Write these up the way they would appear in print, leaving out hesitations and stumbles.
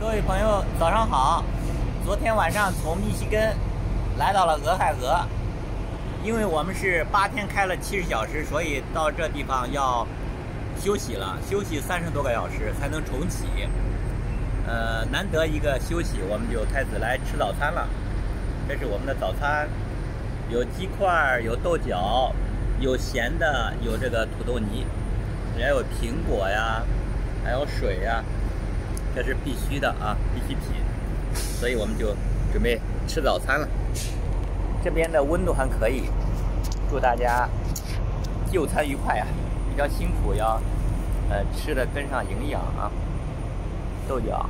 各位朋友，早上好！昨天晚上从密西根来到了俄亥俄，因为我们是8天开了70小时，所以到这地方要休息了，休息30多个小时才能重启。难得一个休息，我们就开始来吃早餐了。这是我们的早餐，有鸡块，有豆角，有咸的，有这个土豆泥，还有苹果呀，还有水呀。这是必须的啊，必需品，所以我们就准备吃早餐了。这边的温度还可以，祝大家就餐愉快啊！比较辛苦，要吃的跟上营养啊。豆角，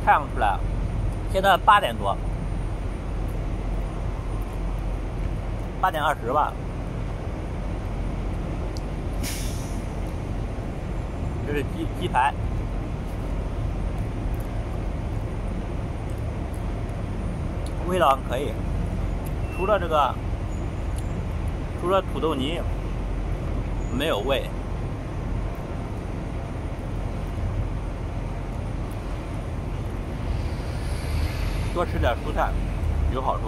太阳出来了，现在8点多，8点20吧。这是鸡排，味道还可以，除了土豆泥没有味。多吃点蔬菜有好处。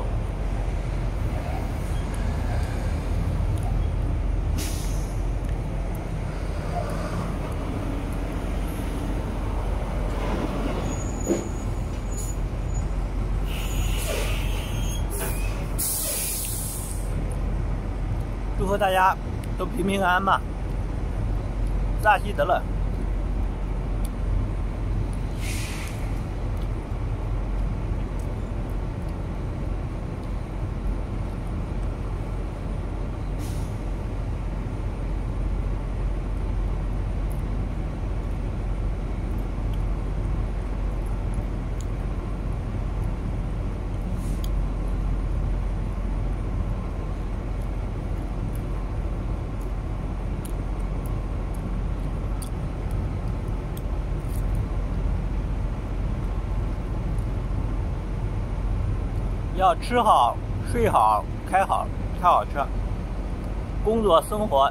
祝福大家都平平安安吧，扎西德勒。要吃好、睡好、开好、挑好车，工作、生活、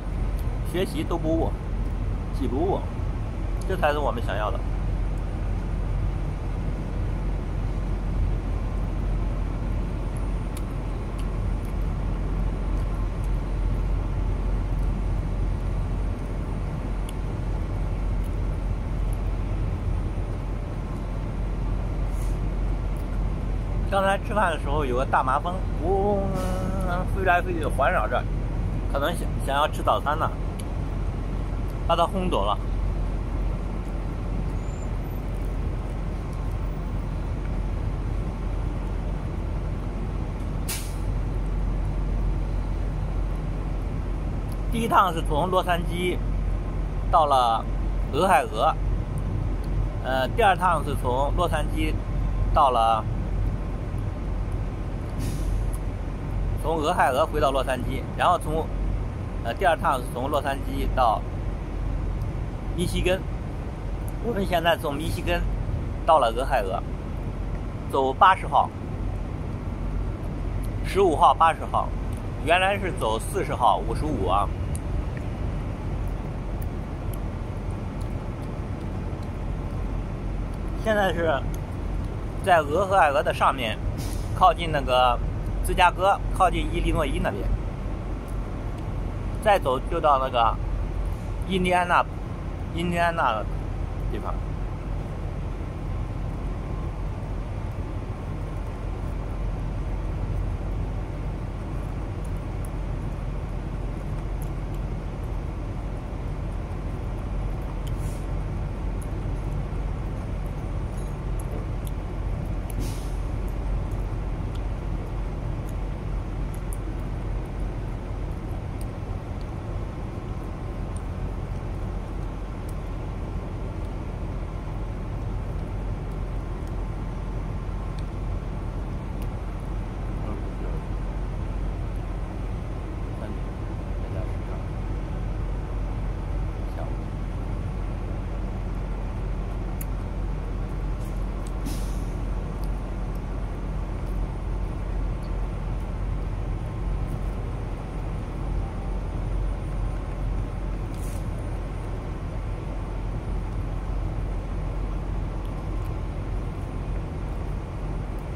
学习都不误，既不误，这才是我们想要的。刚才吃饭的时候，有个大麻风，嗡，飞来飞去环绕着，可能想要吃早餐呢，把它轰走了。第一趟是从洛杉矶到了俄亥俄，第二趟是从洛杉矶到了。从俄亥俄回到洛杉矶，然后第二趟是从洛杉矶到密西根。我们现在从密西根到了俄亥俄，走80号、15号、80号，原来是走40号、55啊。现在是在俄亥俄的上面，靠近那个芝加哥，靠近伊利诺伊那边，再走就到那个印第安纳的地方。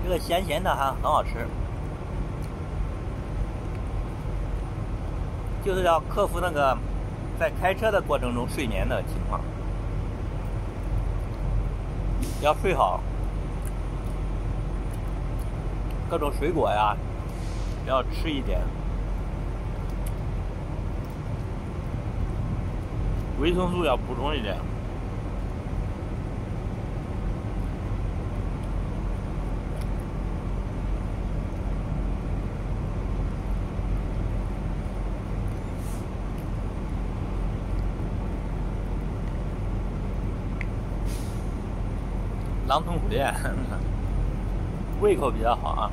这个咸咸的还很好吃，就是要克服那个在开车的过程中睡眠的情况，要睡好。各种水果呀，要吃一点，维生素要补充一点。狼吞虎咽，胃口比较好啊。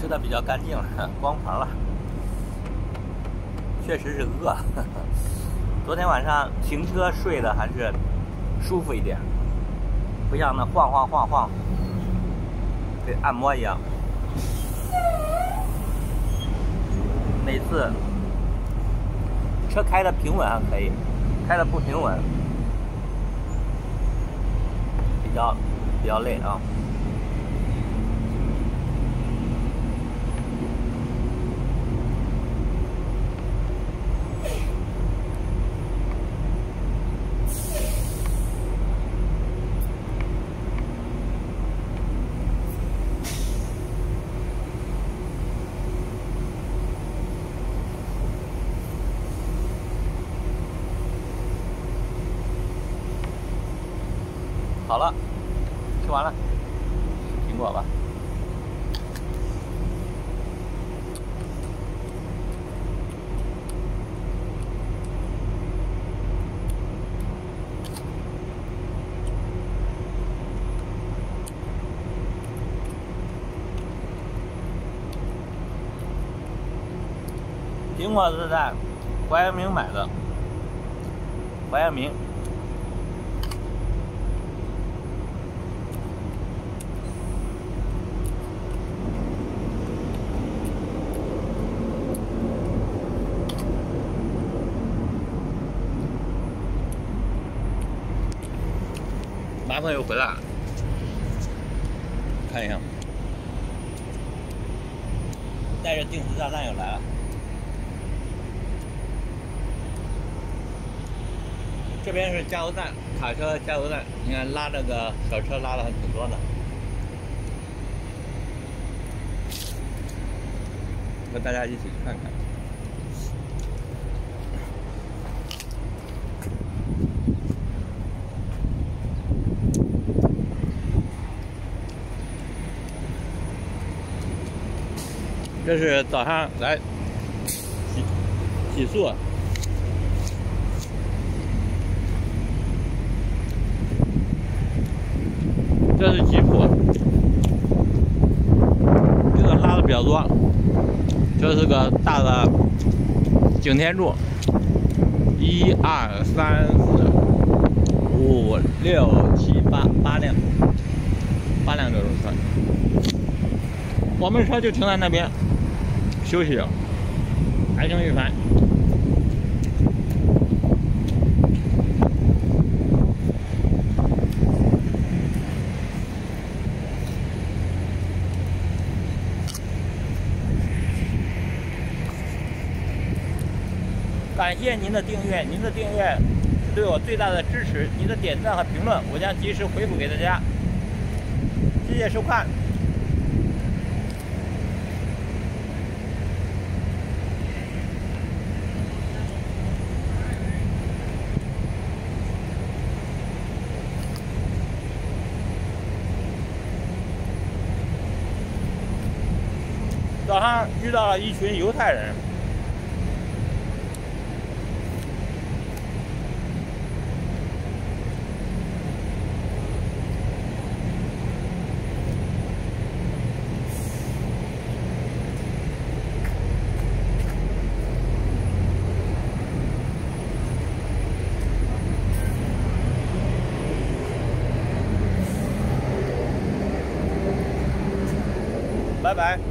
吃的比较干净了，光盘了，确实是饿。昨天晚上停车睡的还是舒服一点，不像那晃晃晃晃，跟按摩一样。每次车开的平稳还可以，开的不平稳，比较累啊。好了，吃完了，吃苹果吧。苹果是在怀俄明买的，怀俄明。马上又回来了，看一下，带着定时炸弹又来了。这边是加油站，卡车加油站，你看拉这个小车拉的还挺多的。和大家一起去看看。这是早上来洗漱。这是吉普，这个拉的比较多。这是个大的景天柱，1、2、3、4、5、6、7、8辆这种车。我们车就停在那边休息，爱情一番。感谢您的订阅，您的订阅是对我最大的支持。您的点赞和评论，我将及时回复给大家。谢谢收看。早上遇到了一群犹太人。拜拜。